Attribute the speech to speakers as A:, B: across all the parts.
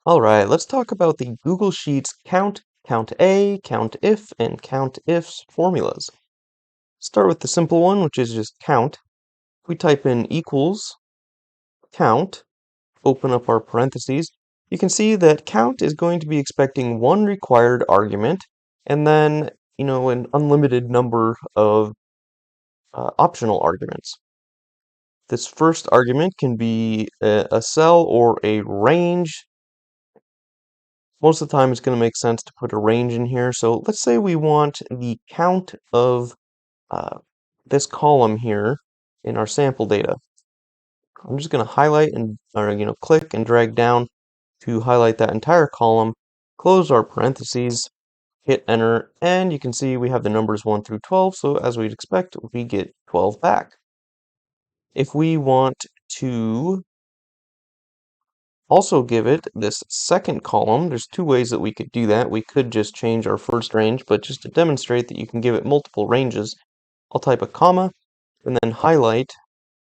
A: Alright, let's talk about the Google Sheets count, COUNTA, COUNTIF, and COUNTIFs formulas. Start with the simple one, which is just count. If we type in equals count, open up our parentheses, you can see that count is going to be expecting one required argument, and then, an unlimited number of optional arguments. This first argument can be a cell or a range. Most of the time it's going to make sense to put a range in here. So let's say we want the count of uh, this column here in our sample data. I'm just going to highlight and or click and drag down to highlight that entire column, close our parentheses, hit enter, and you can see we have the numbers 1 through 12. So as we'd expect, we get 12 back. If we want to also give it this second column, there's two ways that we could do that. We could just change our first range, but just to demonstrate that you can give it multiple ranges, I'll type a comma and then highlight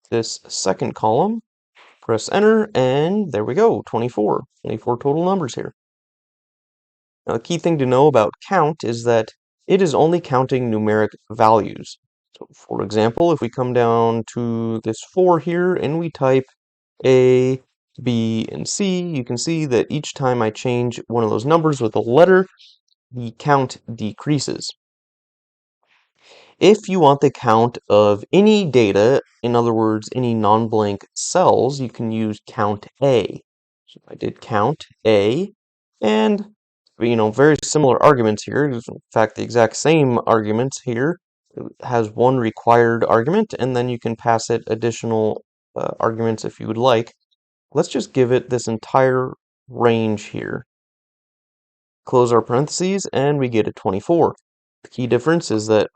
A: this second column, press enter, and there we go, 24. 24 total numbers here. Now, the key thing to know about count is that it is only counting numeric values. So, for example, if we come down to this 4 here and we type A, B, and C, you can see that each time I change one of those numbers with a letter, the count decreases. If you want the count of any data, in other words, any non-blank cells, you can use count A. So I did count A, and very similar arguments here. In fact, the exact same arguments here. It has one required argument, and then you can pass it additional arguments if you would like. Let's just give it this entire range here. Close our parentheses, and we get a 24. The key difference is that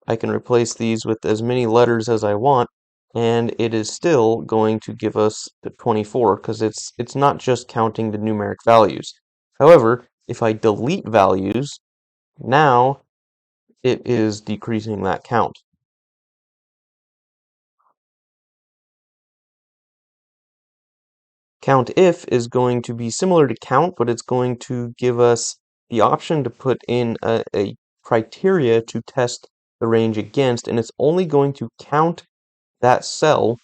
A: I can replace these with as many letters as I want, and it is still going to give us the 24 because it's not just counting the numeric values. However, if I delete values, now it is decreasing that count. COUNTIF is going to be similar to count, but it's going to give us the option to put in a criteria to test the range against, and it's only going to count that cell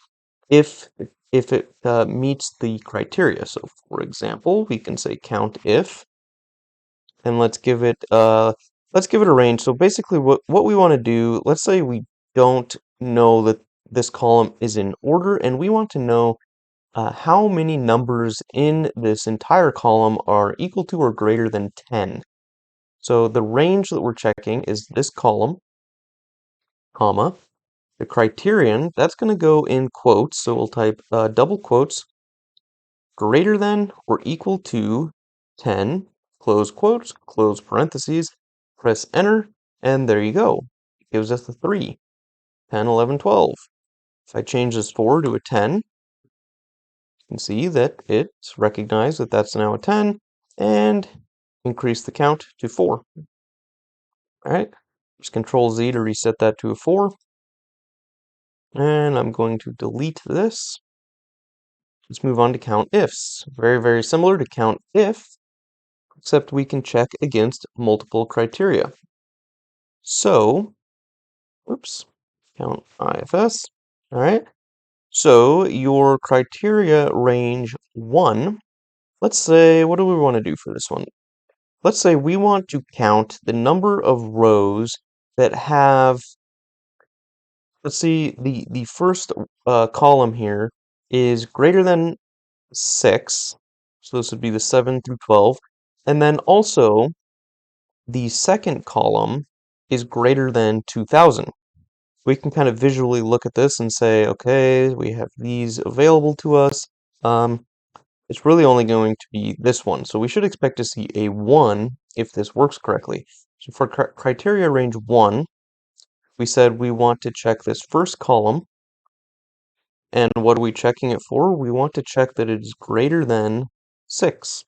A: if it meets the criteria. So, for example, we can say COUNTIF, and let's give it a range. So basically, what we want to do, let's say we don't know that this column is in order, and we want to know how many numbers in this entire column are equal to or greater than 10. So the range that we're checking is this column, comma. The criterion, that's going to go in quotes, so we'll type double quotes, greater than or equal to 10, close quotes, close parentheses, press enter, and there you go. It gives us the 3, 10, 11, 12. If I change this 4 to a 10, you can see that it's recognized that that's now a 10, and increase the count to 4. Alright, just Control Z to reset that to a 4. And I'm going to delete this. Let's move on to COUNTIFs. Very, very similar to COUNTIF, except we can check against multiple criteria. So, COUNTIFs. Alright. So your criteria range 1, let's say, what do we want to do for this one? Let's say we want to count the number of rows that have, let's see, the first column here is greater than 6, so this would be the 7 through 12, and then also the second column is greater than 2000. We can kind of visually look at this and say, okay, we have these available to us. It's really only going to be this one, so we should expect to see a 1 if this works correctly. So for criteria range 1, we said we want to check this first column. And what are we checking it for? We want to check that it is greater than 6.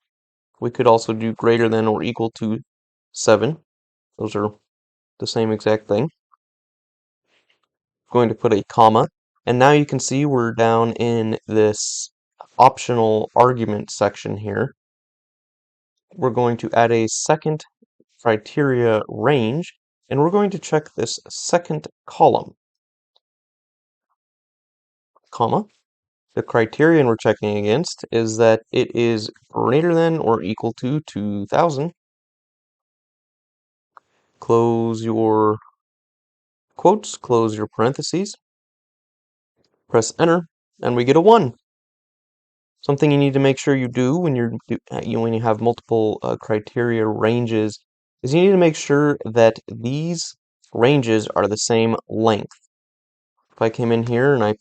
A: We could also do greater than or equal to 7. Those are the same exact thing. Going to put a comma, and now you can see we're down in this optional argument section here. we're going to add a second criteria range, and we're going to check this second column, comma. The criterion we're checking against is that it is greater than or equal to 2,000. Close your quotes, close your parentheses, press enter, and we get a 1. Something you need to make sure you do when when you have multiple criteria ranges is you need to make sure that these ranges are the same length. If I came in here and I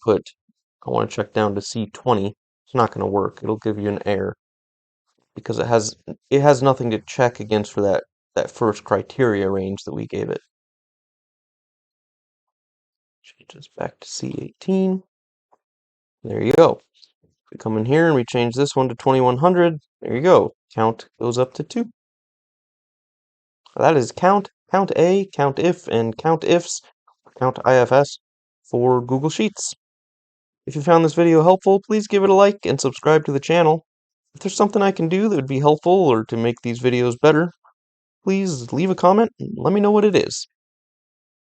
A: want to check down to C20, it's not going to work. It'll give you an error because it has nothing to check against for that first criteria range that we gave it. Change this back to C18. There you go. We come in here and we change this one to 2100. There you go. Count goes up to 2. That is count, count A, count if, and count ifs, count IFS for Google Sheets. If you found this video helpful, please give it a like and subscribe to the channel. If there's something I can do that would be helpful or to make these videos better, please leave a comment and let me know what it is.